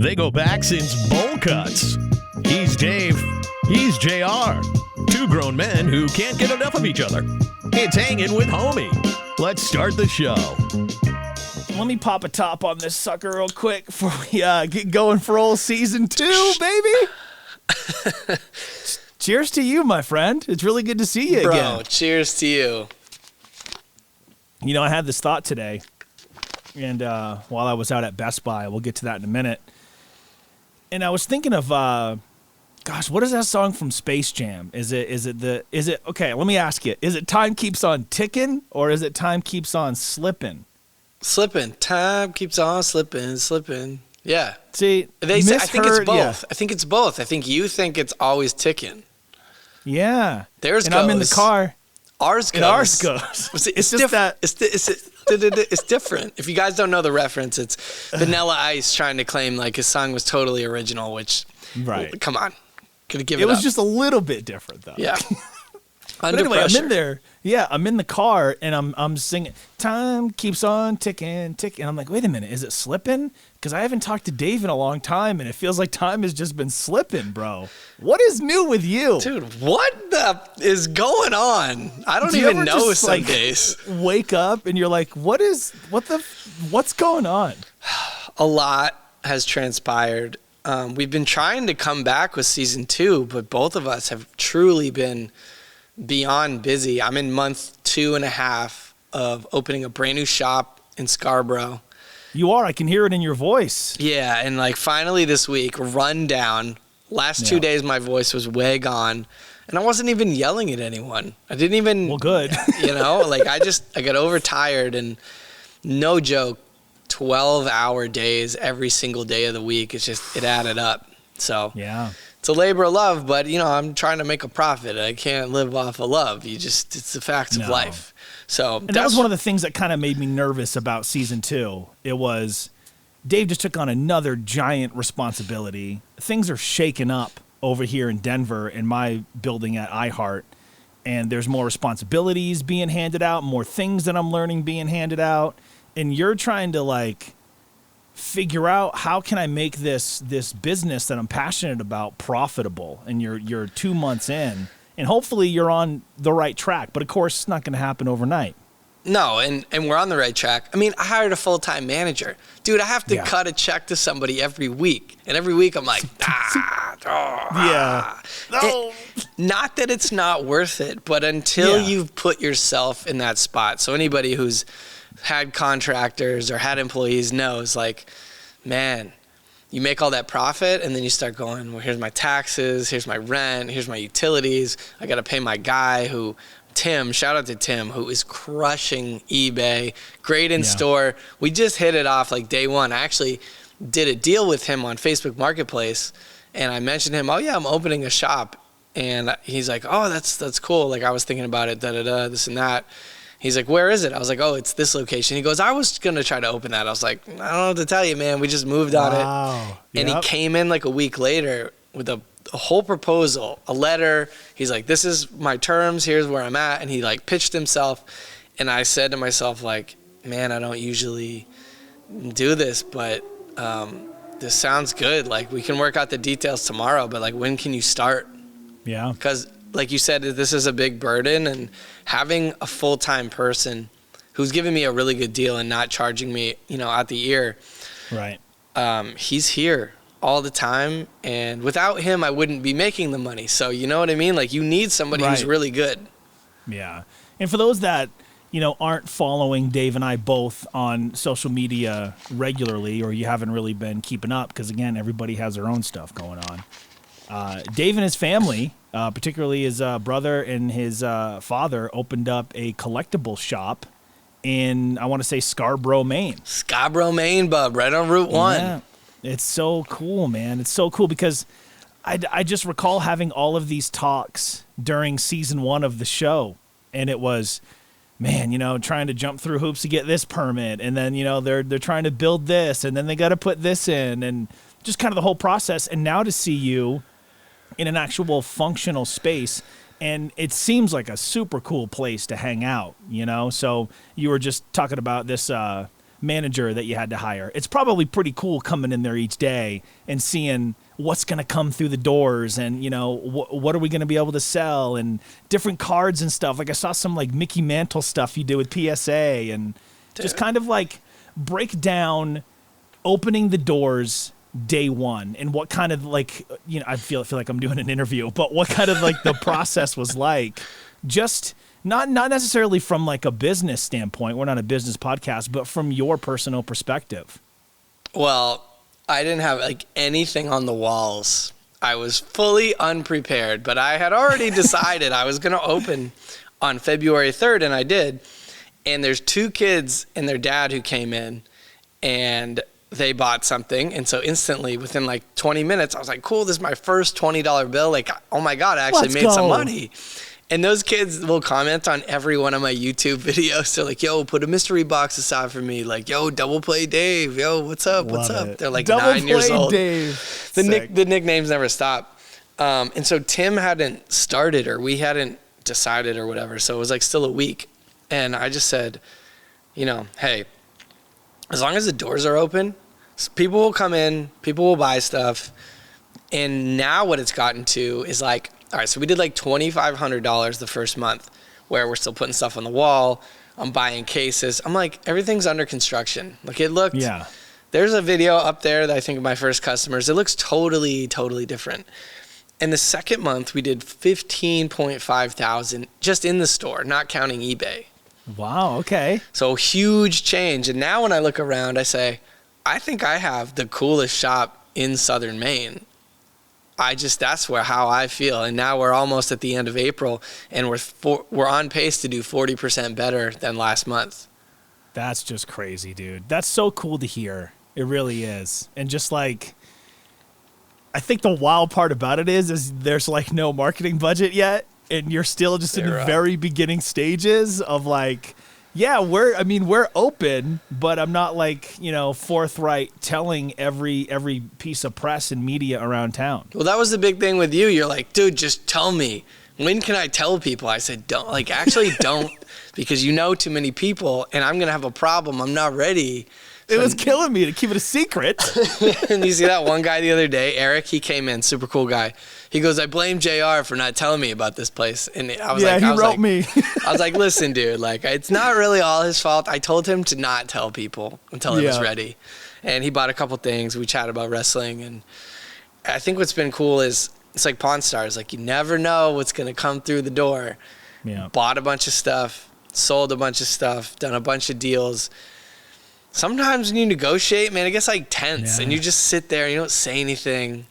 They go back since bowl cuts. He's Dave. He's JR. Two grown men who can't get enough of each other. It's Hangin with Homie. Let's start the show. Let me pop a top on this sucker real quick before we get going for old season 2, baby. Cheers to you, my friend. It's really good to see you again. Bro, cheers to you. You know, I had this thought today, and while I was out at Best Buy, we'll get to that in a minute. And I was thinking of, gosh, what is that song from Space Jam? Is it okay, let me ask you. Is it Time Keeps on Ticking, or is it Time Keeps on Slipping? Slipping. Time keeps on slipping. Yeah. See, I think it's both. Yeah. I think it's both. I think you think it's always ticking. Yeah. Theirs and goes. I'm in the car. Ours goes. And ours goes. It's just that. It's different. If you guys don't know the reference, it's Vanilla Ice trying to claim like his song was totally original, which, right. Come on. Could have given it was up. just a little bit different, though. Yeah. But anyway, I'm in there. Yeah, I'm in the car, and I'm singing, time keeps on ticking. And I'm like, wait a minute, is it slipping? Because I haven't talked to Dave in a long time, and it feels like time has just been slipping, bro. What is new with you? Dude, what the is going on? I don't even know just, some days. Wake up, and you're like, what's going on? A lot has transpired. We've been trying to come back with season 2, but both of us have truly been beyond busy. I'm in month 2.5 of opening a brand new shop in Scarborough. You are. I can hear it in your voice. Yeah, and like finally this week, rundown. Last 2 days, my voice was way gone, and I wasn't even yelling at anyone. I didn't even. Well, good. You know, like I got overtired, and no joke, 12-hour days every single day of the week. It added up. So yeah. It's a labor of love, but, you know, I'm trying to make a profit. I can't live off of love. It's the facts of life. So and that was one of the things that kind of made me nervous about season 2. It was Dave just took on another giant responsibility. Things are shaking up over here in Denver in my building at iHeart, and there's more responsibilities being handed out, more things that I'm learning being handed out, and you're trying to, like, figure out how can I make this business that I'm passionate about profitable. And you're 2 months in, and hopefully you're on the right track. But of course, it's not going to happen overnight. No, and we're on the right track. I mean, I hired a full-time manager. Dude, I have to cut a check to somebody every week. And every week I'm like, yeah. No. Not that it's not worth it, but until you've put yourself in that spot. So anybody who's had contractors or had employees knows, like, man, you make all that profit and then you start going, well, here's my taxes, here's my rent, here's my utilities. I got to pay my guy Tim, shout out to Tim, who is crushing eBay, great in store. We just hit it off like day one. I actually did a deal with him on Facebook Marketplace, and I mentioned him, oh yeah, I'm opening a shop. And he's like, oh, that's cool. Like, I was thinking about it, this and that. He's like, where is it? I was like, oh, it's this location. He goes, I was going to try to open that. I was like, I don't know what to tell you, man. We just moved on it. And he came in like a week later with a whole proposal, a letter. He's like, this is my terms. Here's where I'm at. And he like pitched himself. And I said to myself, like, man, I don't usually do this, but this sounds good. Like, we can work out the details tomorrow, but like, when can you start? Yeah. Because like you said, this is a big burden, and having a full-time person who's giving me a really good deal and not charging me, out the ear. Right. He's here all the time, and without him, I wouldn't be making the money. So you know what I mean? Like, you need somebody who's really good. Yeah. And for those that, aren't following Dave and I both on social media regularly, or you haven't really been keeping up, because again, everybody has their own stuff going on. Dave and his family, particularly his brother and his father, opened up a collectible shop in, I want to say, Scarborough, Maine. Scarborough, Maine, bub, right on Route 1. Yeah. It's so cool, man. It's so cool because I just recall having all of these talks during season 1 of the show, and it was, man, trying to jump through hoops to get this permit, and then, they're trying to build this, and then they got to put this in, and just kind of the whole process. And now to see you in an actual functional space, and it seems like a super cool place to hang out, So you were just talking about this manager that you had to hire. It's probably pretty cool coming in there each day and seeing what's going to come through the doors and, you know, what are we going to be able to sell and different cards and stuff. Like I saw some like Mickey Mantle stuff you did with PSA and just kind of like break down opening the doors day one and what kind of like, you know, I feel like I'm doing an interview, but what kind of like the process was like, just not necessarily from like a business standpoint. We're not a business podcast, but from your personal perspective. Well, I didn't have like anything on the walls. I was fully unprepared, but I had already decided I was going to open on February 3rd, and I did. And there's 2 kids and their dad who came in, and they bought something. And so instantly, within like 20 minutes, I was like, cool, this is my first $20 bill. Like, oh my God, I actually made some money. And those kids will comment on every one of my YouTube videos. They're like, yo, put a mystery box aside for me. Like, yo, double play Dave. Yo, what's up? What's up? They're like double 9 years old. Dave. The nicknames never stop. And so Tim hadn't started or we hadn't decided or whatever. So it was like still a week. And I just said, you know, hey, as long as the doors are open, people will come in, people will buy stuff. And now what it's gotten to is like, all right, so we did like $2,500 the first month where we're still putting stuff on the wall. I'm buying cases. I'm like, everything's under construction. Like it looked, there's a video up there that I think of my first customers. It looks totally different. And the second month we did 15.5 thousand just in the store, not counting eBay. Wow, okay. So huge change. And now when I look around, I say, I think I have the coolest shop in Southern Maine. That's how I feel. And now we're almost at the end of April and we're on pace to do 40% better than last month. That's just crazy, dude. That's so cool to hear. It really is. And just like, I think the wild part about it is there's like no marketing budget yet. And you're still just in the very beginning stages of like, yeah, we're open, but I'm not like, you know, forthright telling every piece of press and media around town. Well, that was the big thing with you. You're like, dude, just tell me. When can I tell people? I said, don't, because you know too many people and I'm going to have a problem. I'm not ready. It was killing me to keep it a secret. And you see that one guy the other day, Eric, he came in, super cool guy. He goes, I blame JR for not telling me about this place. And I was he wrote me. I was like, listen, dude, like, it's not really all his fault. I told him to not tell people until he was ready. And he bought a couple things. We chatted about wrestling. And I think what's been cool is it's like Pawn Stars. Like, you never know what's going to come through the door. Yeah. Bought a bunch of stuff, sold a bunch of stuff, done a bunch of deals. Sometimes when you negotiate, man, it gets like tense and you just sit there and you don't say anything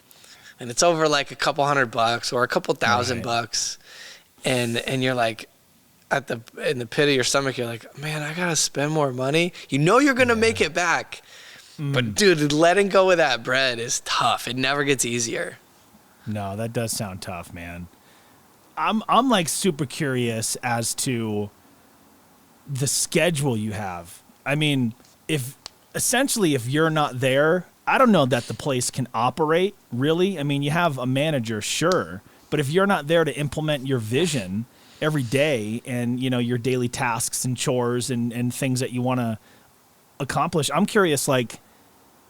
and it's over like a couple $100 or a couple $1,000 and you're like in the pit of your stomach, you're like, man, I gotta spend more money. You know you're gonna make it back. But dude, letting go of that bread is tough. It never gets easier. No, that does sound tough, man. I'm like super curious as to the schedule you have. I mean, if you're not there, I don't know that the place can operate, really. I mean, you have a manager, sure, but if you're not there to implement your vision every day and, you know, your daily tasks and chores and things that you want to accomplish, I'm curious, like,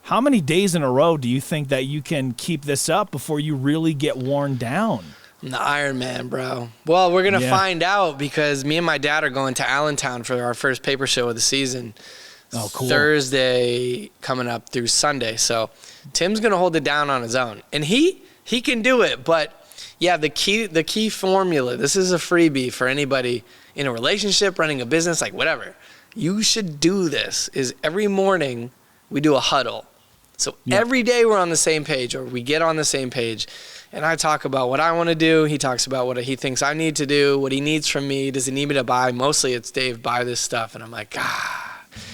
how many days in a row do you think that you can keep this up before you really get worn down? I'm the Iron Man, bro. Well, we're going to find out because me and my dad are going to Allentown for our first paper show of the season. Oh, cool. Thursday coming up through Sunday. So Tim's going to hold it down on his own. And he can do it, but yeah, the key formula, this is a freebie for anybody in a relationship, running a business, like whatever. You should do this is every morning we do a huddle. So every day we're on the same page or we get on the same page and I talk about what I want to do. He talks about what he thinks I need to do, what he needs from me. Does he need me to buy? Mostly it's Dave, buy this stuff. And I'm like,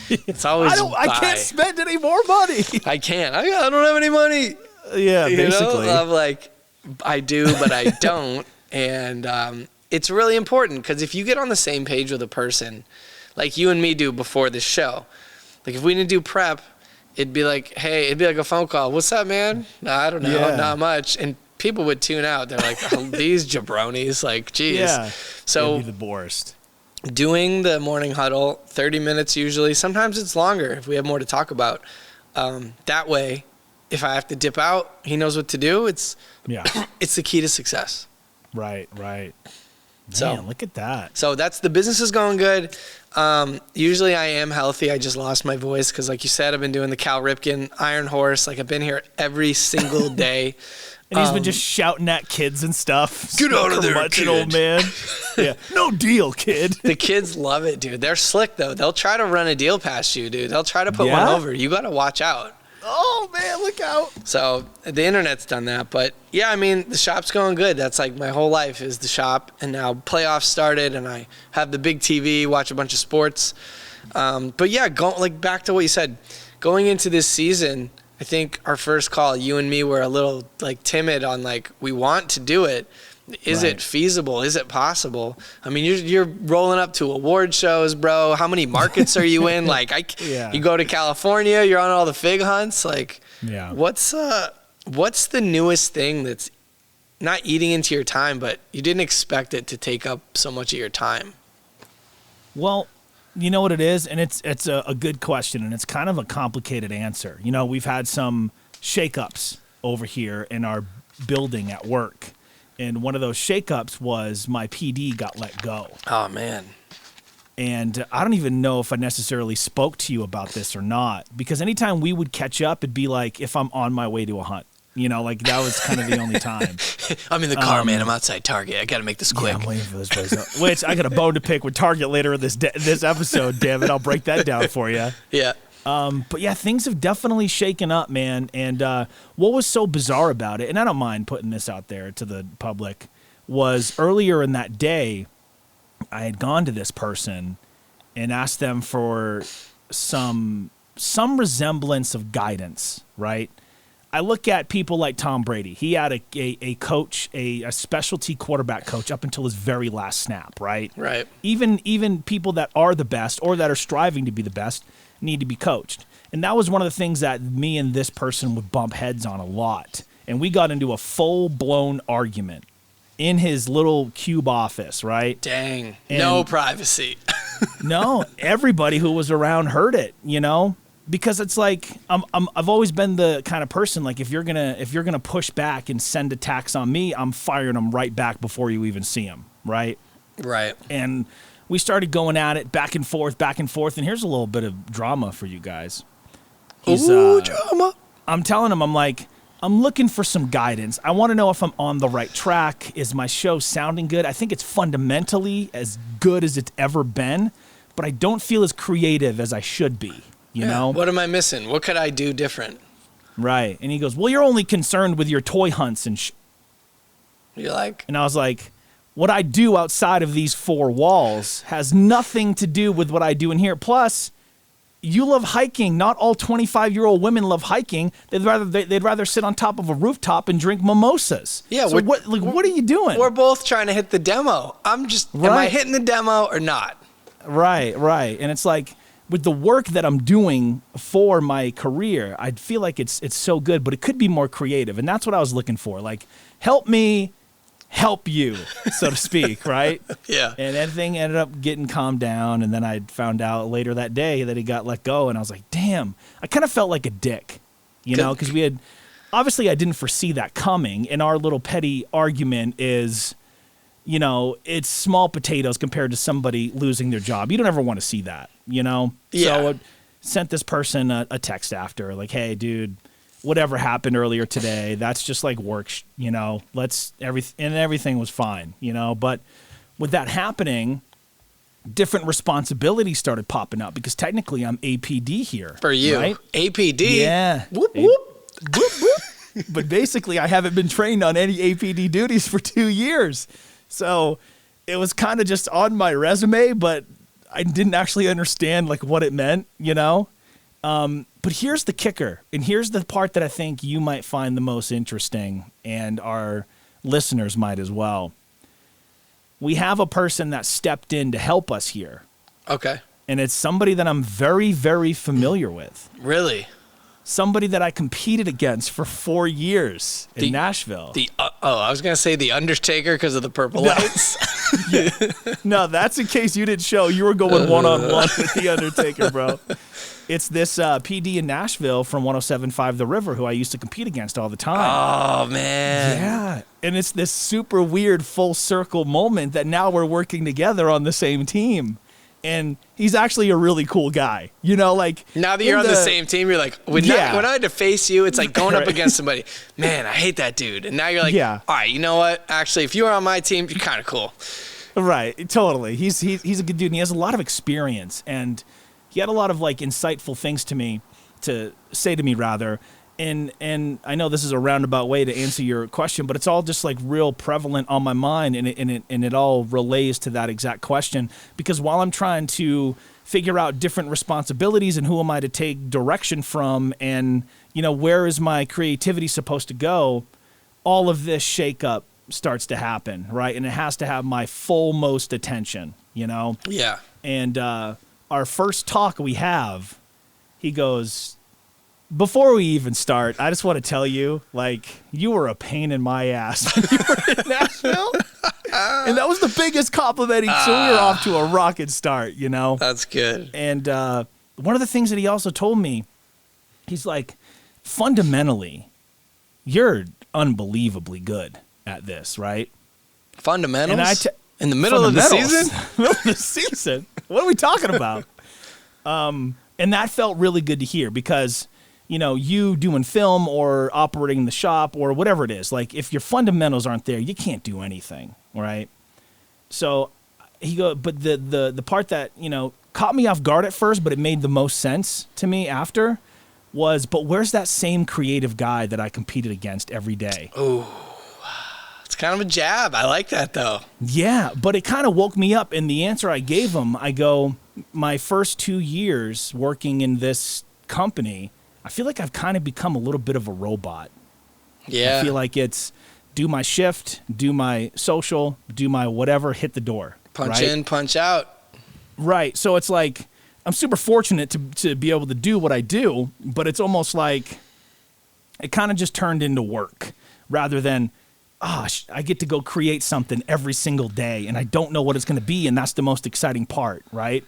it's always I can't spend any more money. I can't. I don't have any money. Yeah, basically. I'm like, I do, but I don't. And it's really important because if you get on the same page with a person, like you and me do before this show, like if we didn't do prep, it'd be like, hey, it'd be like a phone call. What's up, man? No, I don't know. Not much. And people would tune out. They're like, oh, these jabronis, like, geez. Yeah. So it'd be the worst. doing the morning huddle, 30 minutes usually. Sometimes it's longer if we have more to talk about. That way, if I have to dip out, he knows what to do. It's the key to success. Right. Man, So look at that. So the business is going good. Usually I am healthy. I just lost my voice because, like you said, I've been doing the Cal Ripken Iron Horse. Like, I've been here every single day. And he's been just shouting at kids and stuff. Get out of there, curmudgeon kid. Old man. Yeah. No deal, kid. The kids love it, dude. They're slick, though. They'll try to run a deal past you, dude. They'll try to put one over. You got to watch out. Oh, man, look out. So the internet's done that. But, yeah, I mean, the shop's going good. That's like my whole life is the shop. And now playoffs started, and I have the big TV, watch a bunch of sports. But, yeah, back to what you said. Going into this season, I think our first call, you and me were a little, timid on, we want to do it. Is it feasible? Is it possible? I mean, you're rolling up to award shows, bro. How many markets are you in? You go to California, you're on all the fig hunts. What's the newest thing that's not eating into your time, but you didn't expect it to take up so much of your time? Well, you know what it is, and it's a good question, and it's kind of a complicated answer. You know, we've had some shakeups over here in our building at work. And one of those shakeups was my PD got let go. Oh, man. And I don't even know if I necessarily spoke to you about this or not, because anytime we would catch up, it'd be like if I'm on my way to a hunt. You know, that was kind of the only time. I'm in the car, man. I'm outside Target. I got to make this quick. Yeah, I'm waiting for this place up. Which I got a bone to pick with Target later in this episode, damn it. I'll break that down for you. Yeah. But yeah, things have definitely shaken up, man. And what was so bizarre about it, and I don't mind putting this out there to the public, was earlier in that day, I had gone to this person and asked them for some resemblance of guidance, right? I look at people like Tom Brady. He had a coach, a specialty quarterback coach up until his very last snap, right? Right. Even people that are the best or that are striving to be the best need to be coached. And that was one of the things that me and this person would bump heads on a lot. And we got into a full-blown argument in his little cube office, right? Dang. And no privacy. no, everybody who was around heard it, you know? Because it's like I've always been the kind of person, like if you're gonna push back and send attacks on me, I'm firing them right back before you even see them, right? Right. And we started going at it back and forth, and here's a little bit of drama for you guys. Drama. I'm telling him, I'm like, I'm looking for some guidance. I want to know if I'm on the right track. Is my show sounding good? I think it's fundamentally as good as it's ever been, but I don't feel as creative as I should be, you know? What am I missing? What could I do different? Right. And he goes, well, you're only concerned with your toy hunts and You're like? And I was like, what I do outside of these four walls has nothing to do with what I do in here. Plus, you love hiking. Not all 25-year-old women love hiking. They'd rather sit on top of a rooftop and drink mimosas. Yeah. So what are you doing? We're both trying to hit the demo. Am I hitting the demo or not? Right. And it's like, with the work that I'm doing for my career, I feel like it's so good, but it could be more creative. And that's what I was looking for. Like, help me help you, so to speak, right? Yeah. And everything ended up getting calmed down, and then I found out later that day that he got let go, and I was like, damn. I kind of felt like a dick, you know, because obviously I didn't foresee that coming, and our little petty argument is, you know, it's small potatoes compared to somebody losing their job. You don't ever want to see that, you know? Yeah. So I sent this person a text after, like, hey, dude, whatever happened earlier today, that's just like work, you know, everything was fine, you know, but with that happening, different responsibilities started popping up because technically I'm APD here. For you, right? APD? Yeah. Whoop, whoop. Whoop, whoop. But basically I haven't been trained on any APD duties for 2 years. So it was kind of just on my resume, but I didn't actually understand like what it meant, you know? But here's the kicker, and here's the part that I think you might find the most interesting, and our listeners might as well. We have a person that stepped in to help us here. Okay. And it's somebody that I'm very, very familiar with. Really? Somebody that I competed against for 4 years in Nashville. The Oh, I was going to say The Undertaker because of the purple lights. No, that's in case you didn't show. You were going one-on-one with The Undertaker, bro. It's this PD in Nashville from 107.5 The River, who I used to compete against all the time. Oh, man. Yeah. And it's this super weird full circle moment that now we're working together on the same team. And he's actually a really cool guy. You know, like... Now that you're on the same team, you're like... When I had to face you, it's like going up against somebody. Man, I hate that dude. And now you're like, all right, you know what? Actually, if you were on my team, you're kind of cool. Right. Totally. He's a good dude, and he has a lot of experience. And he had a lot of, like, insightful things to say to me, rather. And I know this is a roundabout way to answer your question, but it's all just like real prevalent on my mind, and it all relays to that exact question. Because while I'm trying to figure out different responsibilities and who am I to take direction from, and where is my creativity supposed to go, all of this shakeup starts to happen, right? And it has to have my full most attention, Yeah. And our first talk we have, he goes, before we even start, I just want to tell you, like, you were a pain in my ass when you were in Nashville. And that was the biggest compliment. So we were off to a rocket start, That's good. And one of the things that he also told me, he's like, fundamentally, you're unbelievably good at this, right? Fundamentals? In the middle of the season? Middle of the season? What are we talking about? And that felt really good to hear because... you doing film or operating the shop or whatever it is, like if your fundamentals aren't there, you can't do anything, right? So but the part that, caught me off guard at first, but it made the most sense to me after was, but where's that same creative guy that I competed against every day? Oh, it's kind of a jab. I like that though. Yeah, but it kind of woke me up. And the answer I gave him, I go, my first 2 years working in this company, I feel like I've kind of become a little bit of a robot. Yeah. I feel like it's do my shift, do my social, do my whatever, hit the door. Punch in, punch out. Right. So it's like I'm super fortunate to be able to do what I do, but it's almost like it kind of just turned into work rather than, I get to go create something every single day and I don't know what it's going to be, and that's the most exciting part, right?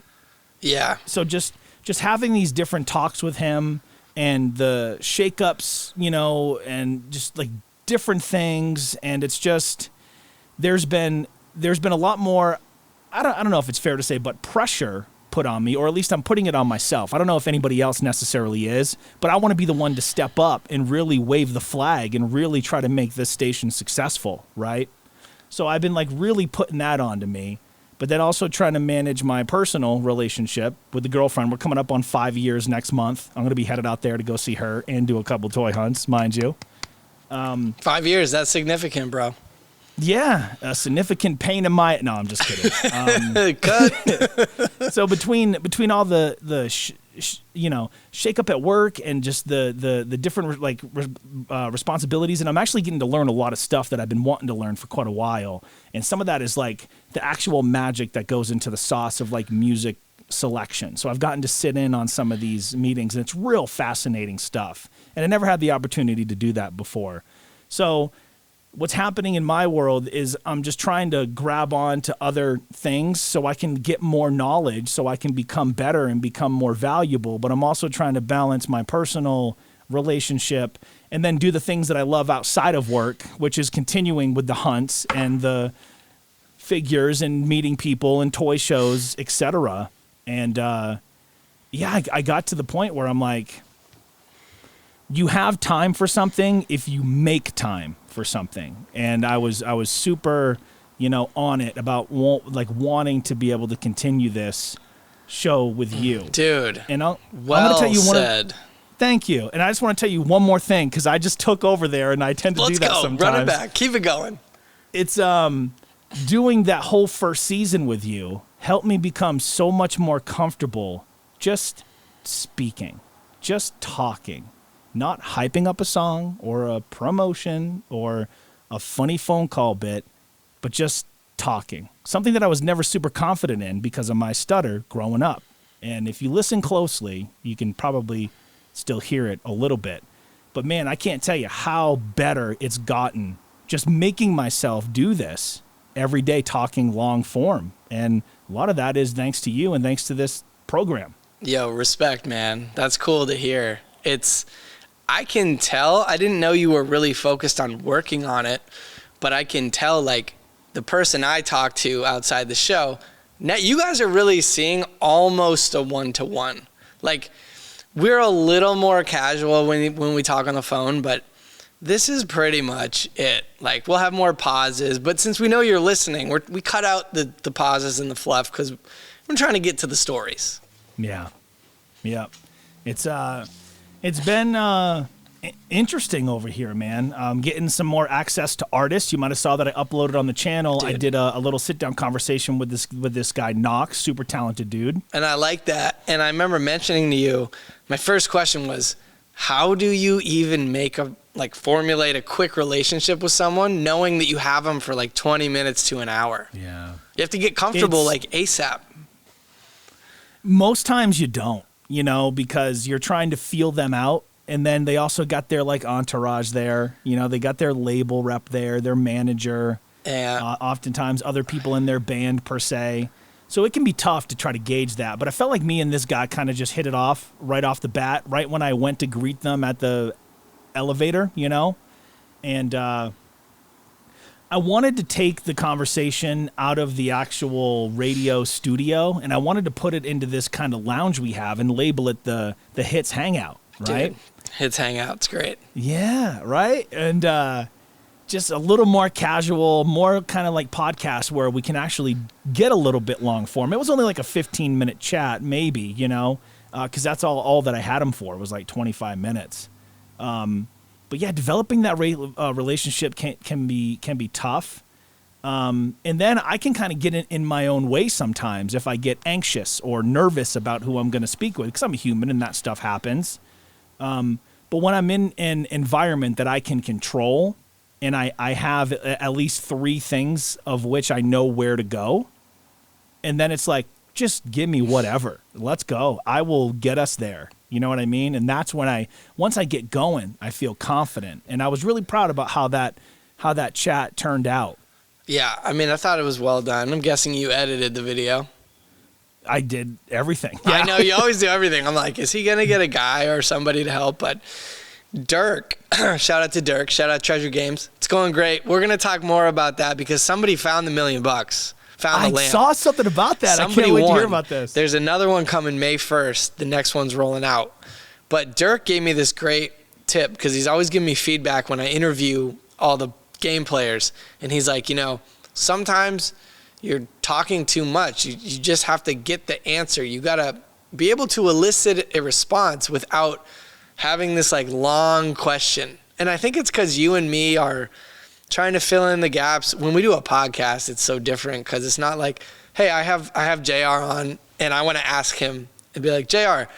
Yeah. So just having these different talks with him, and the shakeups, and just like different things, and it's just there's been a lot more. I don't know if it's fair to say, but pressure put on me, or at least I'm putting it on myself. I don't know if anybody else necessarily is, but I want to be the one to step up and really wave the flag and really try to make this station successful, right? So I've been like really putting that onto me. But then also trying to manage my personal relationship with the girlfriend. We're coming up on 5 years next month. I'm going to be headed out there to go see her and do a couple toy hunts, mind you. 5 years, that's significant, bro. Yeah, a significant pain in my... No, I'm just kidding. Cut. So between all the shake up at work and just the different responsibilities, and I'm actually getting to learn a lot of stuff that I've been wanting to learn for quite a while. And some of that is like the actual magic that goes into the sauce of like music selection. So I've gotten to sit in on some of these meetings, and it's real fascinating stuff. And I never had the opportunity to do that before. So what's happening in my world is I'm just trying to grab on to other things so I can get more knowledge, so I can become better and become more valuable. But I'm also trying to balance my personal relationship and then do the things that I love outside of work, which is continuing with the hunts and the figures and meeting people and toy shows, etc. And I got to the point where I'm like, you have time for something if you make time for something. And I was super, on it about wanting to be able to continue this show with you, dude. And I'm well gonna tell you said. Thank you. And I just want to tell you one more thing, because I just took over there, and I tend to do that sometimes. Run it back. Keep it going. It's doing that whole first season with you helped me become so much more comfortable just speaking, just talking. Not hyping up a song or a promotion or a funny phone call bit, but just talking. Something that I was never super confident in because of my stutter growing up. And if you listen closely, you can probably still hear it a little bit. But man, I can't tell you how better it's gotten just making myself do this every day, talking long form. And a lot of that is thanks to you and thanks to this program. Yo, respect, man. That's cool to hear. I can tell, I didn't know you were really focused on working on it, but I can tell, like, the person I talk to outside the show, now you guys are really seeing almost a one-to-one. Like, we're a little more casual when we talk on the phone, but this is pretty much it. Like, we'll have more pauses, but since we know you're listening, we cut out the pauses and the fluff because we're trying to get to the stories. Yeah. It's been interesting over here, man. Getting some more access to artists. You might have saw that I uploaded on the channel. Dude. I did a little sit-down conversation with this guy, Knox, super talented dude. And I like that. And I remember mentioning to you, my first question was, how do you even formulate a quick relationship with someone knowing that you have them for like 20 minutes to an hour? Yeah. You have to get comfortable like ASAP. Most times you don't, because you're trying to feel them out. And then they also got their like entourage there. They got their label rep there, their manager, oftentimes other people in their band per se. So it can be tough to try to gauge that. But I felt like me and this guy kind of just hit it off right off the bat, right when I went to greet them at the elevator, And I wanted to take the conversation out of the actual radio studio, and I wanted to put it into this kind of lounge we have and label it the Hits Hangout, right? Dude, Hits Hangout, it's great. Yeah, right? And just a little more casual, more kind of like podcast where we can actually get a little bit long form. It was only like a 15-minute chat, maybe, because that's all that I had him for was like 25 minutes. But yeah, developing that relationship can be tough. And then I can kind of get in my own way sometimes if I get anxious or nervous about who I'm going to speak with, because I'm a human and that stuff happens. But when I'm in an environment that I can control and I have at least 3 things of which I know where to go, and then it's like, just give me whatever. Let's go. I will get us there. You know what I mean? And that's when once I get going, I feel confident. And I was really proud about how that chat turned out. Yeah, I mean, I thought it was well done. I'm guessing you edited the video. I did everything. Yeah. I know, you always do everything. I'm like, is he going to get a guy or somebody to help? But Dirk, shout out to Dirk, shout out Treasure Games. It's going great. We're going to talk more about that because somebody found the $1 million. Found the lamp. I saw something about that. I can't wait to hear about this. There's another one coming May 1st. The next one's rolling out. But Dirk gave me this great tip because he's always giving me feedback when I interview all the game players. And he's like, sometimes you're talking too much. You just have to get the answer. You got to be able to elicit a response without having this like long question. And I think it's because you and me are trying to fill in the gaps. When we do a podcast, it's so different because it's not like, hey, I have JR on and I want to ask him and be like, JR,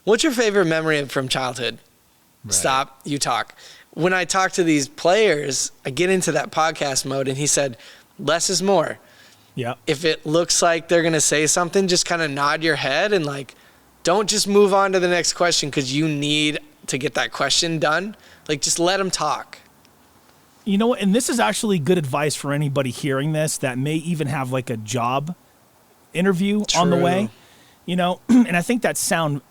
what's your favorite memory from childhood? Right. Stop, you talk. When I talk to these players, I get into that podcast mode and he said, less is more. Yeah. If it looks like they're going to say something, just kind of nod your head and like, don't just move on to the next question because you need to get that question done. Like, just let them talk. You know what? And this is actually good advice for anybody hearing this that may even have like a job interview on the way. And I think that's sound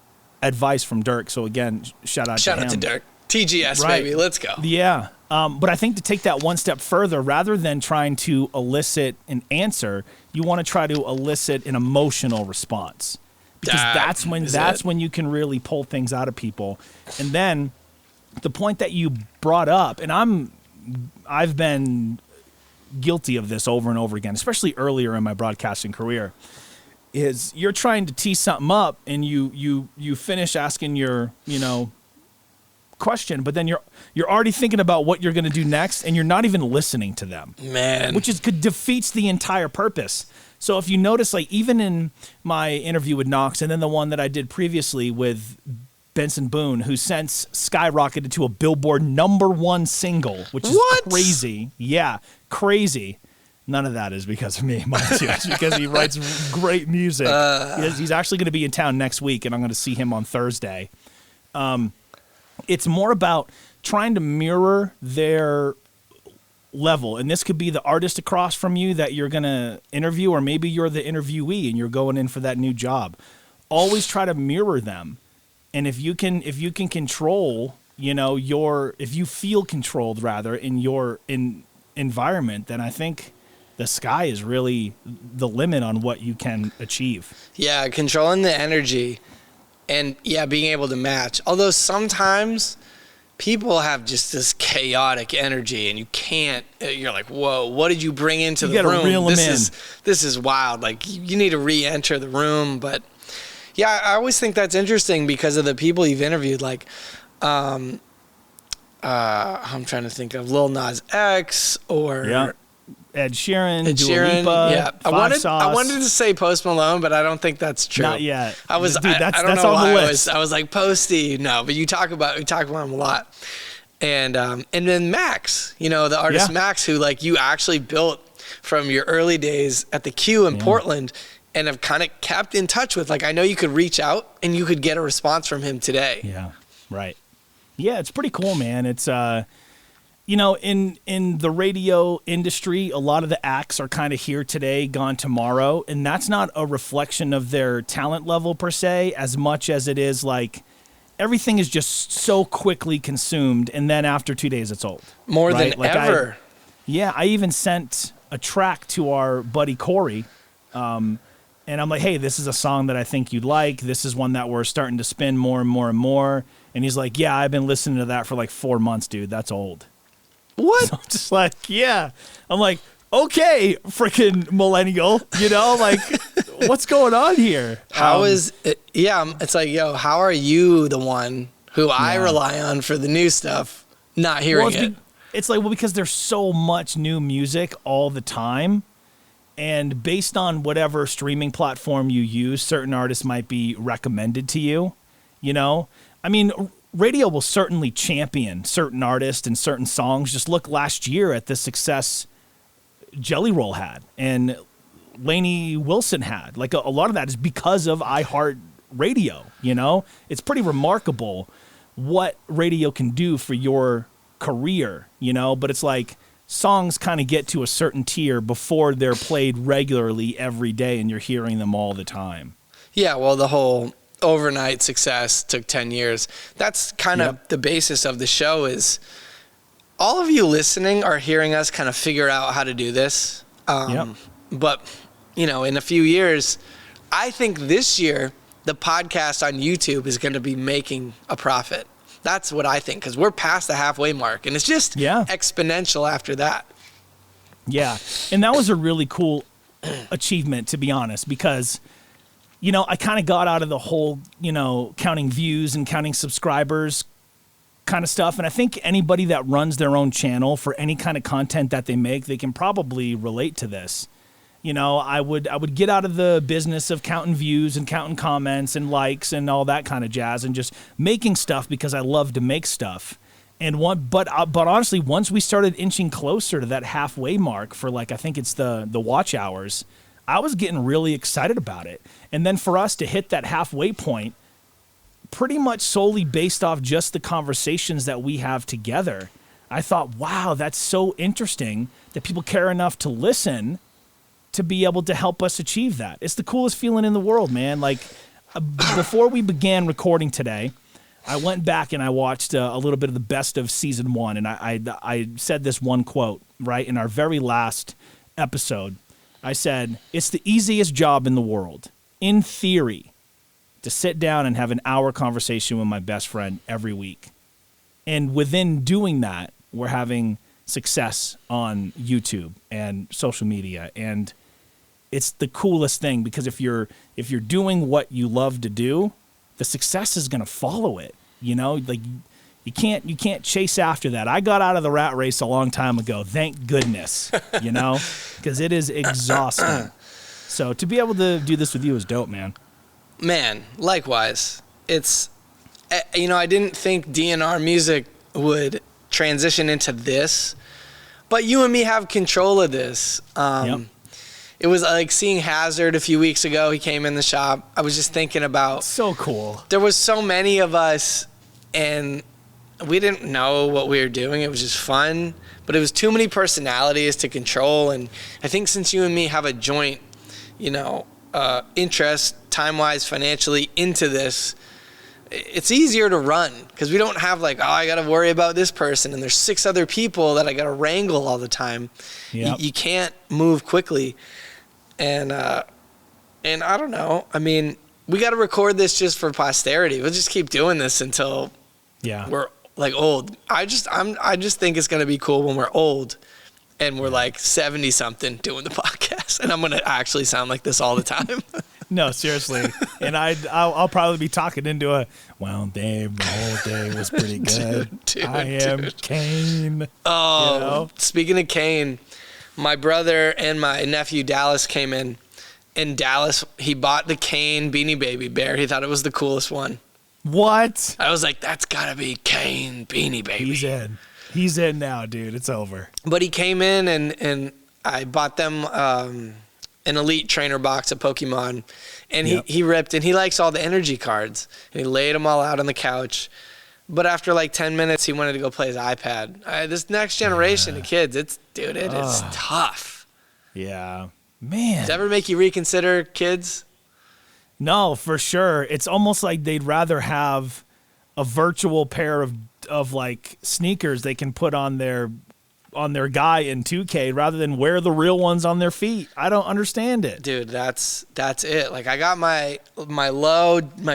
advice from Dirk. So again, shout out to him. Shout out to Dirk. TGS, right. Baby. Let's go. Yeah. But I think to take that one step further, rather than trying to elicit an answer, you want to try to elicit an emotional response. Because that's when you can really pull things out of people. And then the point that you brought up, and I've been guilty of this over and over again, especially earlier in my broadcasting career, is you're trying to tee something up and you finish asking your, question, but then you're already thinking about what you're going to do next and you're not even listening to them. Man. Which defeats the entire purpose. So if you notice, like even in my interview with Knox and then the one that I did previously with Benson Boone, who since skyrocketed to a Billboard #1 single, which is crazy. Yeah, crazy. None of that is because of me, mind you. It's because he writes great music. He's actually going to be in town next week, and I'm going to see him on Thursday. It's more about trying to mirror their level, and this could be the artist across from you that you're going to interview, or maybe you're the interviewee and you're going in for that new job. Always try to mirror them. And if you can control, if you feel controlled rather in your environment, then I think the sky is really the limit on what you can achieve. Yeah, controlling the energy and being able to match. Although sometimes people have just this chaotic energy and you're like, whoa, what did you bring into the room? Reel them in. This is wild. Like, you need to re-enter the room. But yeah, I always think that's interesting because of the people you've interviewed. Like, I'm trying to think of Lil Nas X or Ed Sheeran, Dua Lipa, I wanted to say Post Malone, but I don't think that's true. Not yet. I don't know why I was like Posty. No, but we talk about him a lot. And then Max, the artist Max, who like you actually built from your early days at the Q in Portland and have kind of kept in touch with. Like, I know you could reach out and you could get a response from him today. Yeah, right. Yeah, it's pretty cool, man. It's in the radio industry, a lot of the acts are kind of here today, gone tomorrow, and that's not a reflection of their talent level per se, as much as it is like everything is just so quickly consumed, and then after 2 days it's old. More than ever. I even sent a track to our buddy Corey, and I'm like, hey, this is a song that I think you'd like. This is one that we're starting to spin more and more and more. And he's like, yeah, I've been listening to that for like 4 months, dude. That's old. What? So I'm just like, yeah. I'm like, okay, freaking millennial, like, what's going on here? How is it? Yeah, it's like, yo, how are you the one who I rely on for the new stuff, not hearing it? It's like, because there's so much new music all the time. And based on whatever streaming platform you use, certain artists might be recommended to you, I mean, radio will certainly champion certain artists and certain songs. Just look last year at the success Jelly Roll had and Lainey Wilson had. Like, a lot of that is because of iHeartRadio, It's pretty remarkable what radio can do for your career, But it's like songs kind of get to a certain tier before they're played regularly every day and you're hearing them all the time. Yeah, well, the whole overnight success took 10 years. That's kind of the basis of the show is all of you listening are hearing us kind of figure out how to do this. But, in a few years, I think this year, the podcast on YouTube is going to be making a profit. That's what I think, because we're past the halfway mark, and it's just exponential after that. Yeah, and that was a really cool achievement, to be honest, because I kind of got out of the whole, counting views and counting subscribers kind of stuff. And I think anybody that runs their own channel for any kind of content that they make, they can probably relate to this. I would get out of the business of counting views and counting comments and likes and all that kind of jazz and just making stuff because I love to make stuff. But honestly, once we started inching closer to that halfway mark for I think it's the watch hours, I was getting really excited about it. And then for us to hit that halfway point, pretty much solely based off just the conversations that we have together, I thought, wow, that's so interesting that people care enough to listen to be able to help us achieve that. It's the coolest feeling in the world, man. Like, before we began recording today, I went back and I watched a little bit of the best of season 1. And I said this one quote, right, in our very last episode. I said, it's the easiest job in the world, in theory, to sit down and have an hour conversation with my best friend every week. And within doing that, we're having success on YouTube and social media. And it's the coolest thing because if you're doing what you love to do, the success is going to follow it. Like, you can't chase after that. I got out of the rat race a long time ago. Thank goodness, because it is exhausting. So to be able to do this with you is dope, man. Man, likewise. It's, I didn't think DNR music would transition into this, but you and me have control of this. It was like seeing Hazard a few weeks ago. He came in the shop. I was just thinking about. So cool. There was so many of us, and we didn't know what we were doing. It was just fun, but it was too many personalities to control. And I think since you and me have a joint, interest, time-wise, financially, into this, it's easier to run because we don't have I got to worry about this person and there's 6 other people that I got to wrangle all the time. Yep. You can't move quickly. And I don't know. I mean, we got to record this just for posterity. We'll just keep doing this until we're old. I just think it's going to be cool when we're old and we're 70 something doing the podcast, and I'm going to actually sound like this all the time. No, seriously. And I'll probably be talking into Dave, the whole day was pretty good. Dude, I am Kane. Oh, speaking of Kane, my brother and my nephew Dallas came in. In Dallas, he bought the Kane Beanie Baby bear. He thought it was the coolest one. What? I was like, that's got to be Kane Beanie Baby. He's in. He's in now, dude. It's over. But he came in, and I bought them an Elite Trainer box of Pokemon, and he ripped, and he likes all the energy cards, and he laid them all out on the couch. But after 10 minutes, he wanted to go play his iPad. This next generation of kids, it is tough. Yeah. Man. Does it ever make you reconsider kids? No, for sure. It's almost like they'd rather have a virtual pair of sneakers they can put on their guy in 2K rather than wear the real ones on their feet. I don't understand it. Dude, that's it. I got my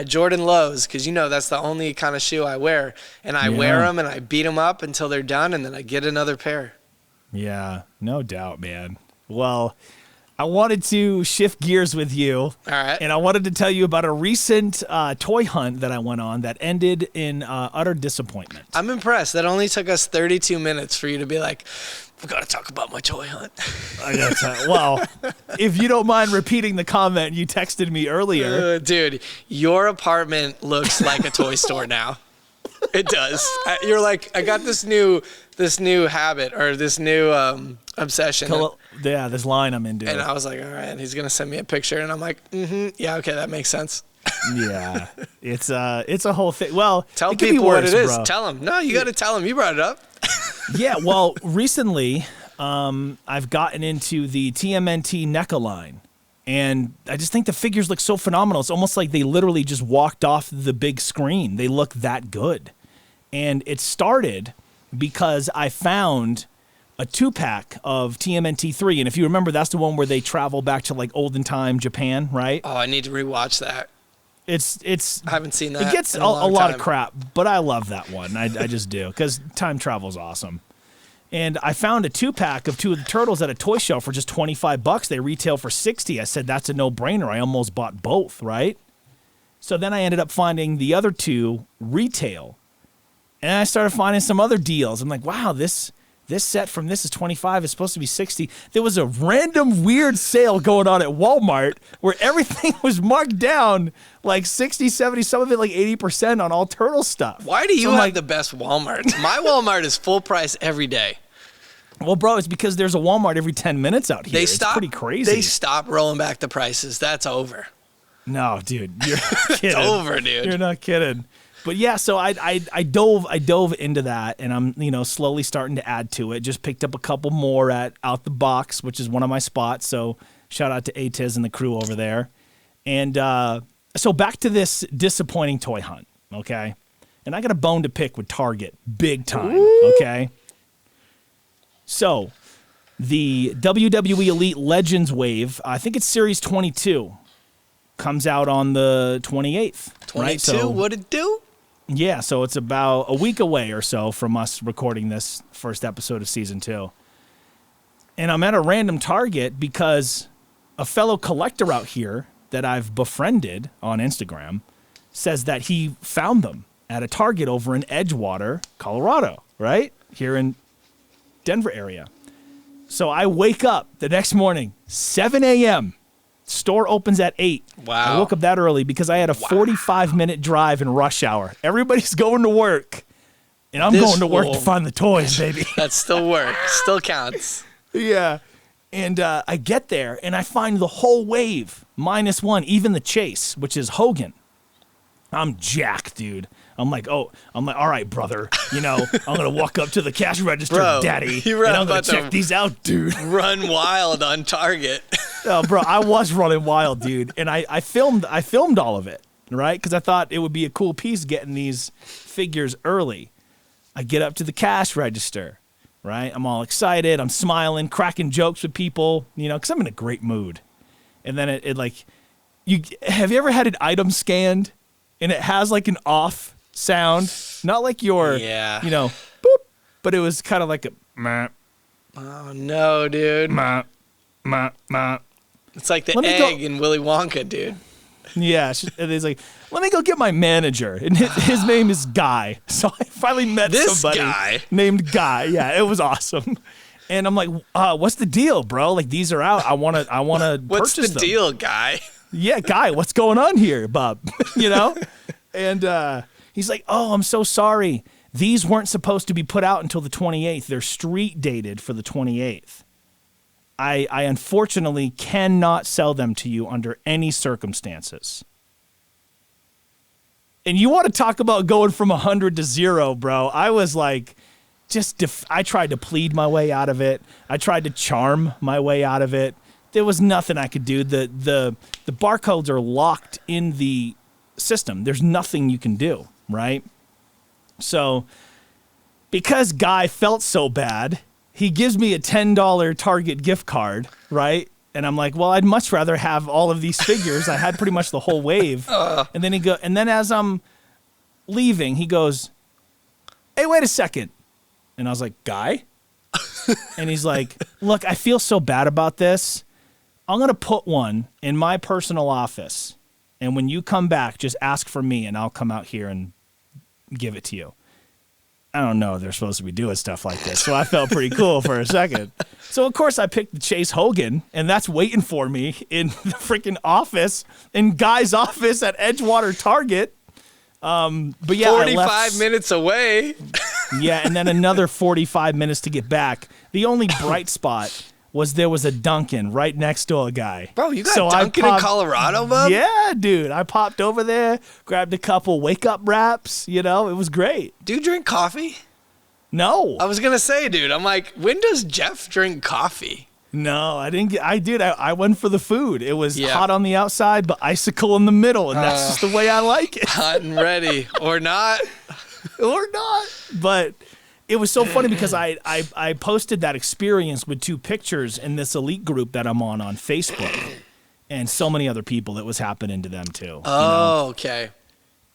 Jordan lows, because that's the only kind of shoe I wear, and I wear them and I beat them up until they're done, and then I get another pair. Yeah, no doubt, man. Well, I wanted to shift gears with you. All right. And I wanted to tell you about a recent toy hunt that I went on that ended in utter disappointment. I'm impressed. That only took us 32 minutes for you to be like, we got to talk about my toy hunt. Well, if you don't mind repeating the comment you texted me earlier. Dude, your apartment looks like a toy store now. It does. You're like, I got this new habit, or this new obsession. This line I'm into. And I was like, all right, he's gonna send me a picture, and I'm like, yeah, okay, that makes sense. Yeah, it's a whole thing. Well, tell it people worse, what it is. bro. Tell them. No, you got to tell them. You brought it up. Yeah. Well, recently, I've gotten into the TMNT NECA line. And I just think the figures look so phenomenal. It's almost like they literally just walked off the big screen. They look that good. And it started because I found a 2-pack of TMNT3. And if you remember, that's the one where they travel back to olden time Japan, right? Oh, I need to rewatch that. It's I haven't seen that. It gets in a lot time. of crap, but I love that one. I just do, because time travel is awesome. And I found a 2-pack of 2 of the turtles at a toy show for just $25. They retail for $60. I said, that's a no-brainer. I almost bought both, right? So then I ended up finding the other 2 retail. And I started finding some other deals. I'm like, wow, this set from this is $25. It's supposed to be $60. There was a random weird sale going on at Walmart where everything was marked down $60, $70, some of it 80% on all turtle stuff. Why do you have the best Walmart? My Walmart is full price every day. Well, bro, it's because there's a Walmart every 10 minutes out here. It's pretty crazy. They stopped rolling back the prices. That's over. No, dude, you're kidding. It's over, dude. You're not kidding. But yeah, so I dove into that, and I'm slowly starting to add to it. Just picked up a couple more at Out the Box, which is one of my spots. So shout out to Atiz and the crew over there. And so back to this disappointing toy hunt, okay? And I got a bone to pick with Target, big time, okay? So the WWE Elite Legends Wave, I think it's Series 22, comes out on the 28th. 22, right? So, what'd it do? Yeah, so it's about a week away or so from us recording this first episode of Season 2. And I'm at a random Target because a fellow collector out here that I've befriended on Instagram says that he found them at a Target over in Edgewater, Colorado, right? Here in Denver area. So I wake up the next morning, 7 a.m., store opens at 8. Wow. I woke up that early because I had a 45-minute drive in rush hour. Everybody's going to work, and I'm going to work to find the toys, baby. That still works. Still counts. Yeah. And I get there, and I find the whole wave, -1, even the chase, which is Hogan. I'm jacked, dude. I'm like, all right, brother. I'm gonna walk up to the cash register, Bro, daddy, you were and I'm gonna about to check these out, dude. Run wild on Target. Oh, bro, I was running wild, dude, and I filmed all of it, right? Because I thought it would be a cool piece getting these figures early. I get up to the cash register, right? I'm all excited. I'm smiling, cracking jokes with people, because I'm in a great mood. And then it like, have you ever had an item scanned and it has like an off sound? Not like your, boop, but it was kind of like a meh. Oh, no, dude. Meh, meh, meh. It's like the egg in Willy Wonka, dude. Yeah, and he's like, let me go get my manager. And his name is Guy. So I finally met somebody guy named Guy. Yeah, it was awesome. And I'm like, what's the deal, bro? Like, these are out. I want to purchase them. What's the deal, Guy? Yeah, Guy, what's going on here, bub? And he's like, oh, I'm so sorry. These weren't supposed to be put out until the 28th. They're street dated for the 28th. I unfortunately cannot sell them to you under any circumstances. And you want to talk about going from 100 to 0, bro. I was like, I tried to plead my way out of it. I tried to charm my way out of it. There was nothing I could do. The barcodes are locked in the system. There's nothing you can do, right? So because Guy felt so bad, he gives me a $10 Target gift card, right? And I'm like, well, I'd much rather have all of these figures. I had pretty much the whole wave. And then as I'm leaving, he goes, hey, wait a second. And I was like, Guy? And he's like, look, I feel so bad about this. I'm going to put one in my personal office. And when you come back, just ask for me and I'll come out here and give it to you. I don't know. They're supposed to be doing stuff like this. So I felt pretty cool for a second. So, of course, I picked the Chase Hogan, and that's waiting for me in the freaking office, in Guy's office at Edgewater Target. But yeah, 45 minutes away. Yeah, and then another 45 minutes to get back. The only bright spot was there was a Dunkin' right next to a Guy. Bro, you got Dunkin' in Colorado, bub? Yeah, dude. I popped over there, grabbed a couple wake-up wraps. It was great. Do you drink coffee? No. I was going to say, dude, I'm like, when does Jeff drink coffee? No, I didn't I went for the food. It was hot on the outside, but icicle in the middle, and that's just the way I like it. Hot and ready. Or not. Or not. But it was so funny because I posted that experience with 2 pictures in this elite group that I'm on Facebook, and so many other people, it was happening to them too. Oh, okay.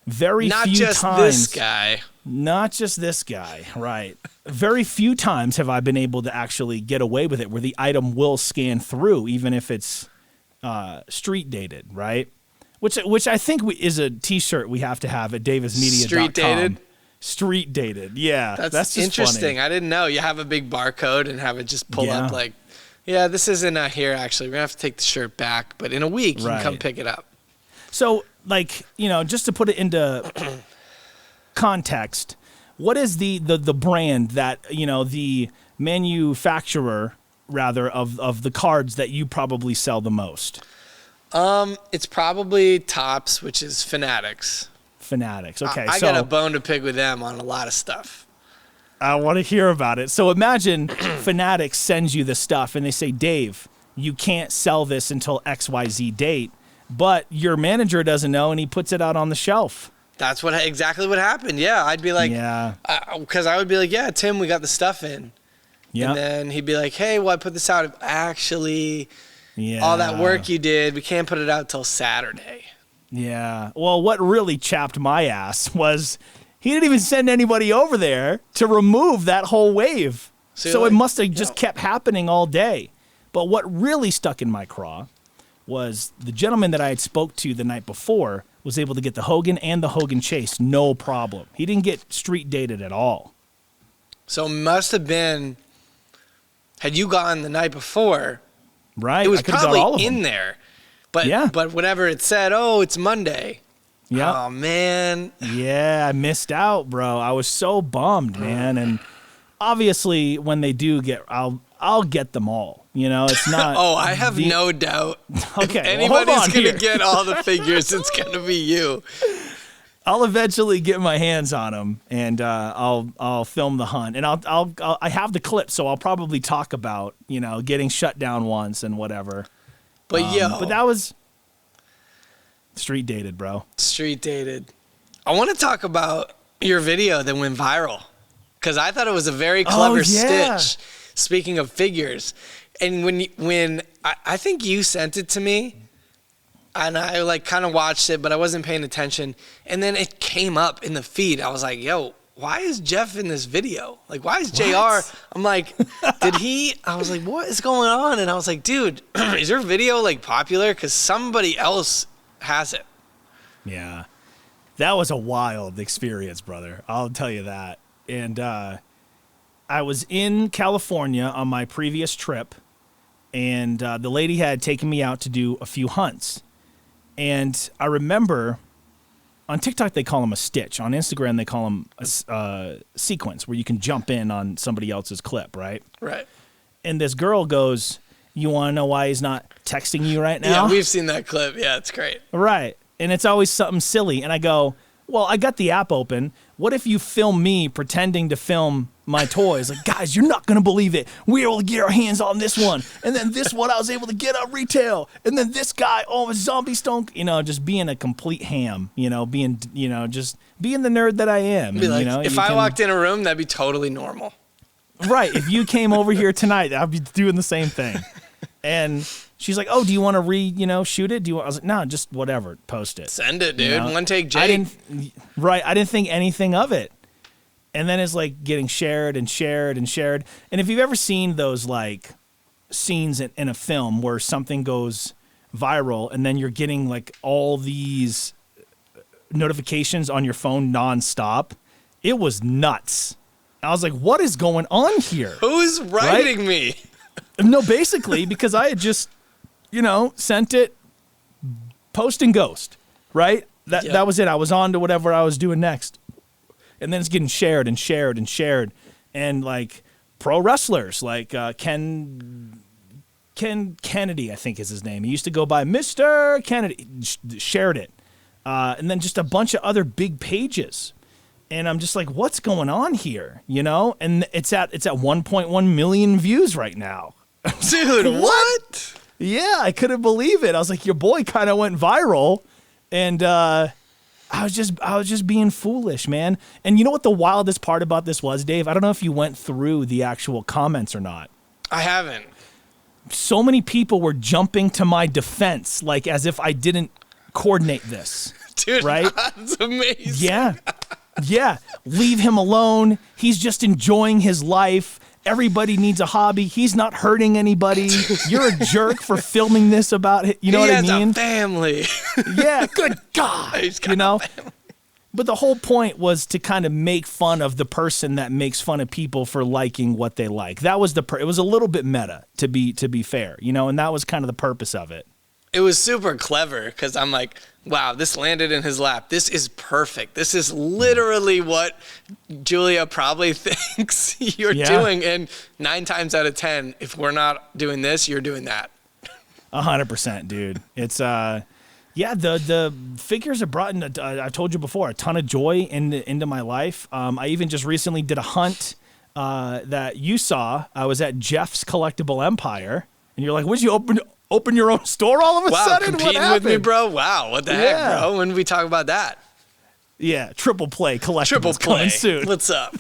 Very not few just times. this guy. Not just this guy, right. Very few times have I been able to actually get away with it where the item will scan through, even if it's street dated, right? Which I think is a T-shirt we have to have at daveismedia.com. Street dated? Street dated, yeah. That's just interesting. Funny. I didn't know. You have a big barcode and have it just pull up like, yeah, this isn't here actually. We're going to have to take the shirt back, but in a week you can come pick it up. So, just to put it into context, what is the brand that, the manufacturer, rather, of the cards that you probably sell the most? It's probably Topps, which is Fanatics. Fanatics. Okay, I got a bone to pick with them on a lot of stuff. I want to hear about it. So imagine Fanatics sends you the stuff and they say, Dave, you can't sell this until XYZ date, but your manager doesn't know and he puts it out on the shelf. That's exactly what happened. Yeah, I'd be like, because I would be like, yeah, Tim, we got the stuff in. Yeah. And then he'd be like, hey, well, I put this out. Actually, all that work you did, we can't put it out till Saturday. Yeah. Well, what really chapped my ass was he didn't even send anybody over there to remove that whole wave. So it must have just kept happening all day. But what really stuck in my craw was the gentleman that I had spoke to the night before was able to get the Hogan and the Hogan Chase, no problem. He didn't get street dated at all. So it must have been, had you gone the night before, right? It was probably in there. But whatever it said, it's Monday. Yeah. Oh, man. Yeah, I missed out, bro. I was so bummed, man. And obviously, when they do get, I'll get them all. It's not. I have no doubt. Okay, if anybody's going to get all the figures, it's going to be you. I'll eventually get my hands on them, and I'll film the hunt, and I have the clip, so I'll probably talk about getting shut down once and whatever. But but that was street dated, bro. Street dated. I want to talk about your video that went viral because I thought it was a very clever stitch. Speaking of figures, and when I think you sent it to me. And I like kind of watched it, but I wasn't paying attention. And then it came up in the feed. I was like, yo, why is Jeff in this video? Like, why is JR? I'm like, I was like, what is going on? And I was like, dude, is your video like popular? Because somebody else has it. Yeah. That was a wild experience, brother. I'll tell you that. And I was in California on my previous trip, and the lady had taken me out to do a few hunts. And I remember on TikTok, they call them a stitch. On Instagram, they call them a sequence where you can jump in on somebody else's clip, right? Right. And this girl goes, you want to know why he's not texting you right now? Yeah, we've seen that clip. Yeah, it's great. Right. And it's always something silly. And I go, well, I got the app open. What if you film me pretending to film my toys? Like, guys, you're not going to believe it. We were able to get our hands on this one. And then this one I was able to get on retail. And then this guy, a zombie stone, just being a complete ham, just being the nerd that I am. Be like, if I walked in a room, that'd be totally normal. Right. If you came over here tonight, I'd be doing the same thing. And she's like, oh, do you want to shoot it? I was like, no, just whatever. Post it. Send it, dude. One take, Jake. I didn't think anything of it. And then it's like getting shared and shared and shared. And if you've ever seen those like scenes in a film where something goes viral and then you're getting like all these notifications on your phone nonstop, it was nuts. I was like, what is going on here? Who's writing me? No, basically, because I had just, sent it, post and ghost, right? That was it. I was on to whatever I was doing next. And then it's getting shared and shared and shared. And like pro wrestlers, like Ken Kennedy, I think is his name. He used to go by Mr. Kennedy, shared it. And then just a bunch of other big pages. And I'm just like, what's going on here? And it's at 1.1 million views right now. Dude, what? Yeah, I couldn't believe it. I was like, your boy kind of went viral, and I was just being foolish, man. And you know what the wildest part about this was, Dave? I don't know if you went through the actual comments or not. I haven't. So many people were jumping to my defense, like as if I didn't coordinate this. Dude, right? That's amazing. Yeah. Leave him alone. He's just enjoying his life. Everybody needs a hobby. He's not hurting anybody. You're a jerk for filming this about it. You know what I mean? He has a family. Yeah, good God. He's got a family. But the whole point was to kind of make fun of the person that makes fun of people for liking what they like. That was it was a little bit meta, to be fair, and that was kind of the purpose of it. It was super clever because I'm like, wow, this landed in his lap. This is perfect. This is literally what Julia probably thinks you're doing. And 9 times out of 10, if we're not doing this, you're doing that. 100%, dude. It's, the figures have brought in, I've told you before, a ton of joy into my life. I even just recently did a hunt that you saw. I was at Jeff's Collectible Empire. And you're like, would you open your own store all of a sudden? Competing with me, bro? Wow, what the heck, bro? When did we talk about that? Yeah, Triple Play Collectibles coming soon. What's up?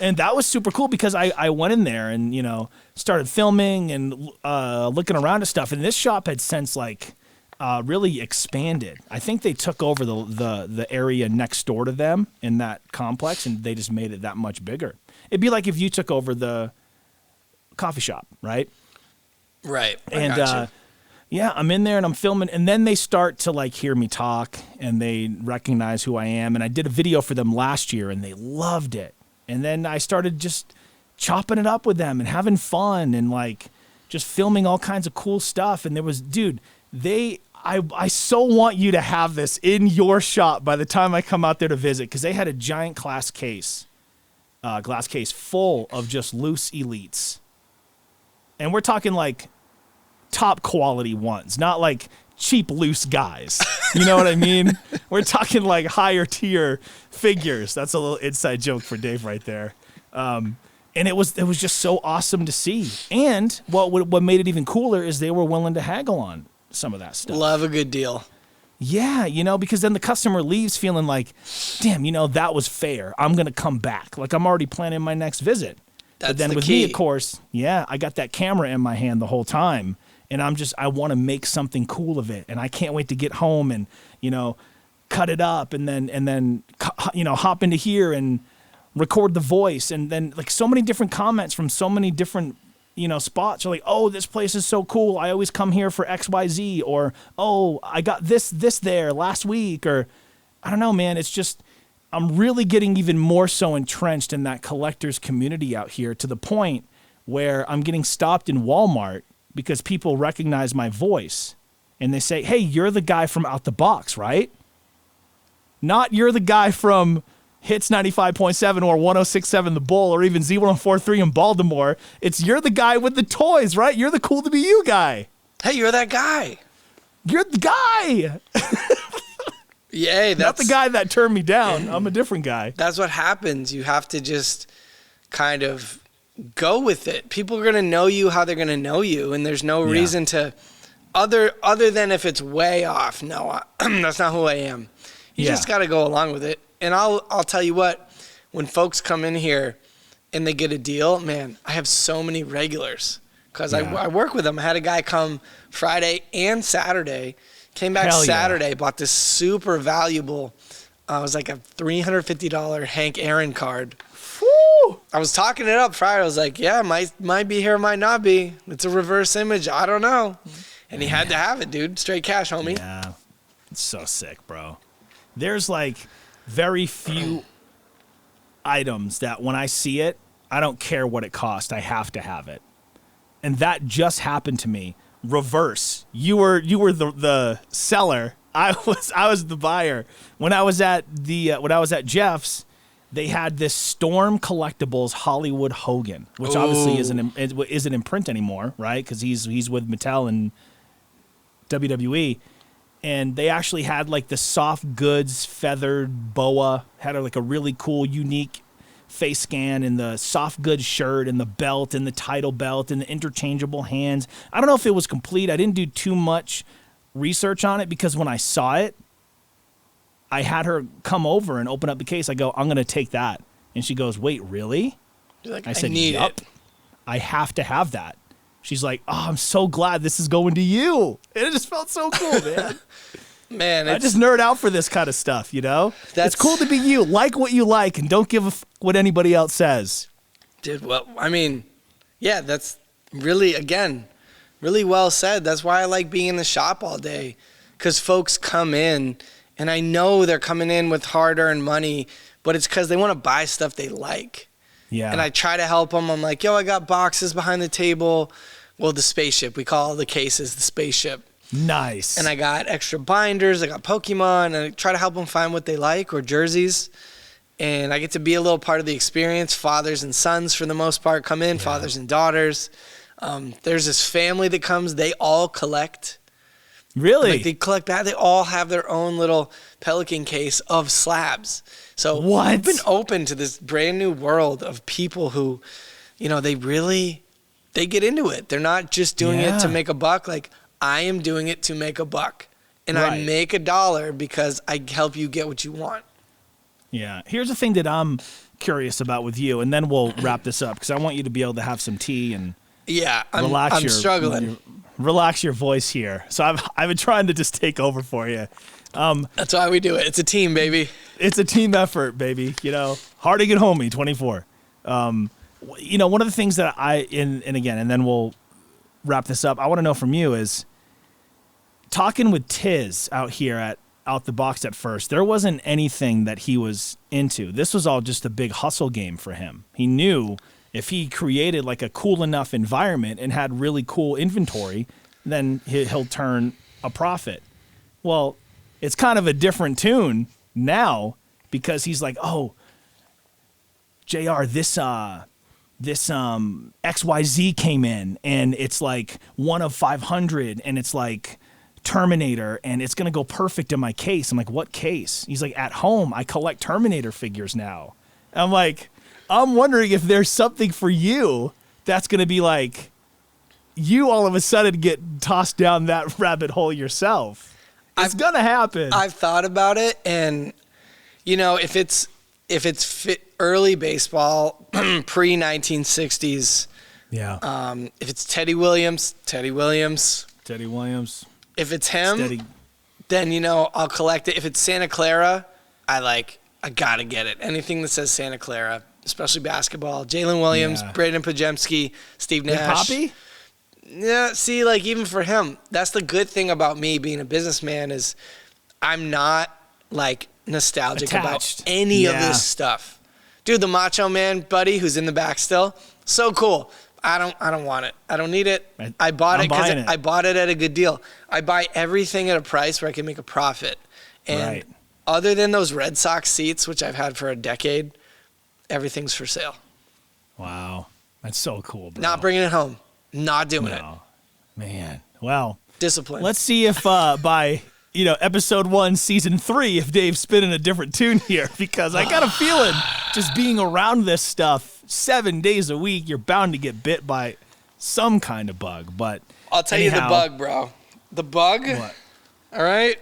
And that was super cool because I went in there and, started filming and looking around at stuff. And this shop had since really expanded. I think they took over the area next door to them in that complex, and they just made it that much bigger. It'd be like if you took over the coffee shop, right? Right. And I'm in there and I'm filming, and then they start to hear me talk and they recognize who I am. And I did a video for them last year and they loved it. And then I started just chopping it up with them and having fun and just filming all kinds of cool stuff. And there was, dude, I so want you to have this in your shop by the time I come out there to visit, because they had a giant glass case full of just loose elites. And we're talking top quality ones, not cheap, loose guys. You know what I mean? We're talking like higher tier figures. That's a little inside joke for Dave right there. And it was just so awesome to see. And what made it even cooler is they were willing to haggle on some of that stuff. Love a good deal. Yeah, because then the customer leaves feeling like, damn, that was fair. I'm going to come back. Like, I'm already planning my next visit. That's but then the with key. me, of course, I got that camera in my hand the whole time. And I want to make something cool of it. And I can't wait to get home and, cut it up and then hop into here and record the voice. And then like so many different comments from so many different spots are like, oh, this place is so cool. I always come here for XYZ, or, oh, I got this there last week, or I don't know, man. It's just, I'm really getting even more so entrenched in that collector's community out here to the point where I'm getting stopped in Walmart because people recognize my voice and they say, hey, you're the guy from Out the Box, right? Not you're the guy from Hits 95.7 or 106.7 The Bull or even Z143 in Baltimore. It's you're the guy with the toys, right? You're the cool to be you guy. Hey, you're that guy. You're the guy. Yeah, that's not the guy that turned me down. I'm a different guy. That's what happens. You have to just kind of go with it. People are going to know you how they're going to know you, and there's no reason to other than if it's way off. No, that's not who I am. You just got to go along with it. And I'll tell you what, when folks come in here and they get a deal, man, I have so many regulars because I work with them. I had a guy come Friday and Saturday, came back Saturday, bought this super valuable, it was like a $350 Hank Aaron card. Woo! I was talking it up Friday. I was like, yeah, might be here, might not be. It's a reverse image. I don't know. And he had to have it, dude. Straight cash, homie. Yeah. It's so sick, bro. There's like very few items that when I see it, I don't care what it costs. I have to have it. And that just happened to me. Reverse. You were the seller. I was the buyer. When I was at Jeff's, they had this Storm Collectibles Hollywood Hogan, which obviously isn't in print anymore, right? Because he's with Mattel and WWE. And they actually had like the soft goods feathered boa, had like a really cool, unique face scan, and the soft goods shirt and the belt and the title belt and the interchangeable hands. I don't know if it was complete. I didn't do too much research on it because when I saw it, I had her come over and open up the case. I go, I'm going to take that. And she goes, wait, really? You're like, I said, need yup. it. I have to have that. She's like, oh, I'm so glad this is going to you. And it just felt so cool, man. Man, I just nerd out for this kind of stuff, It's cool to be you. Like what you like and don't give a what anybody else says. Dude, well, I mean, yeah, that's really, again, really well said. That's why I like being in the shop all day, because folks come in, and I know they're coming in with hard-earned money, but it's because they want to buy stuff they like. Yeah. And I try to help them. I'm like, yo, I got boxes behind the table. Well, the spaceship. We call the cases the spaceship. Nice. And I got extra binders. I got Pokemon. And I try to help them find what they like, or jerseys. And I get to be a little part of the experience. Fathers and sons, for the most part, come in. Fathers and daughters. There's this family that comes. They all collect. Really? Like, they collect that. They all have their own little Pelican case of slabs. So what? I've been open to this brand new world of people who, they get into it. They're not just doing it to make a buck. Like, I am doing it to make a buck. And I make $1 because I help you get what you want. Yeah. Here's the thing that I'm curious about with you, and then we'll wrap this up, because I want you to be able to have some tea and I'm struggling. Relax your voice here. So I've been trying to just take over for you. That's why we do it. It's a team, baby. It's a team effort, baby. Harding and homie, 24. One of the things that and then we'll wrap this up. I want to know from you is, talking with Tiz out here at Out the Box at first, there wasn't anything that he was into. This was all just a big hustle game for him. He knew if he created like a cool enough environment and had really cool inventory, then he'll turn a profit. Well, it's kind of a different tune now, because he's like, oh, JR, this XYZ came in and it's like 1 of 500 and it's like Terminator, and it's going to go perfect in my case. I'm like, what case? He's like, at home, I collect Terminator figures now. I'm like, I'm wondering if there's something for you that's going to be like, you all of a sudden get tossed down that rabbit hole yourself. It's going to happen. I've thought about it, and, you know, if it's early baseball, pre-1960s, yeah. If it's Teddy Williams. Teddy Williams. If it's him, Steady. then, you know, I'll collect it. If it's Santa Clara, I gotta get it. Anything that says Santa Clara, especially basketball. Jalen Williams, Braden Pajemski, Steve Nash. Poppy? Yeah, see, like, even for him, that's the good thing about me being a businessman is I'm not, like, nostalgic attached about any of this stuff. Dude, the Macho Man buddy who's in the back still, so cool. I don't want it. I don't need it. I bought it because I bought it at a good deal. I buy everything at a price where I can make a profit. And other than those Red Sox seats, which I've had for a decade, everything's for sale. Wow. That's so cool, bro. Not bringing it home. Not doing it. Man. Well, discipline. Let's see if by episode 1, season 3, if Dave's spinning a different tune here, because I got a feeling just being around this stuff 7 days a week, you're bound to get bit by some kind of bug. But I'll tell you the bug, bro. The bug. What? All right.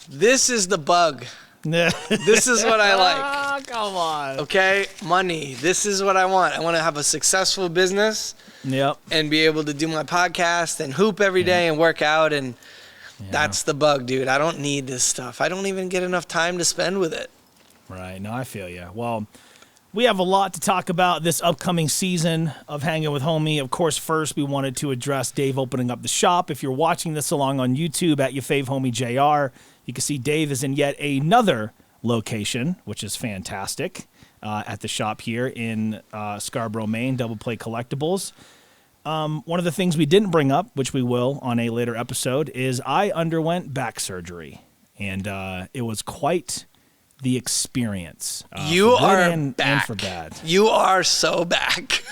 This is the bug. This is what I like. Come on. Okay, money. This is what I want. I want to have a successful business. Yep. And be able to do my podcast and hoop every day and work out, and that's the bug, dude. I don't need this stuff. I don't even get enough time to spend with it. Right. No, I feel you. Well, we have a lot to talk about this upcoming season of Hangin' with Homie. Of course, first we wanted to address Dave opening up the shop. If you're watching this along on YouTube at your fave homie JR, you can see Dave is in yet another location, which is fantastic, at the shop here in Scarborough, Maine, Double Play Collectibles. One of the things we didn't bring up, which we will on a later episode, is I underwent back surgery, and it was quite the experience. You are and, back. And for bad. You are so back.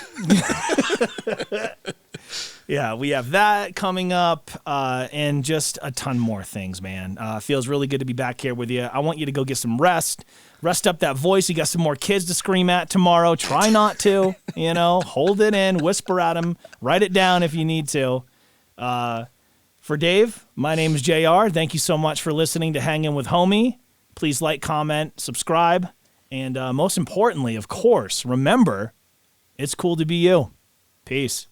Yeah, we have that coming up, and just a ton more things, man. Feels really good to be back here with you. I want you to go get some rest. Rest up that voice. You got some more kids to scream at tomorrow. Try not to, hold it in, whisper at them, write it down if you need to. For Dave, my name is JR. Thank you so much for listening to Hangin' with Homie. Please like, comment, subscribe, and most importantly, of course, remember, it's cool to be you. Peace.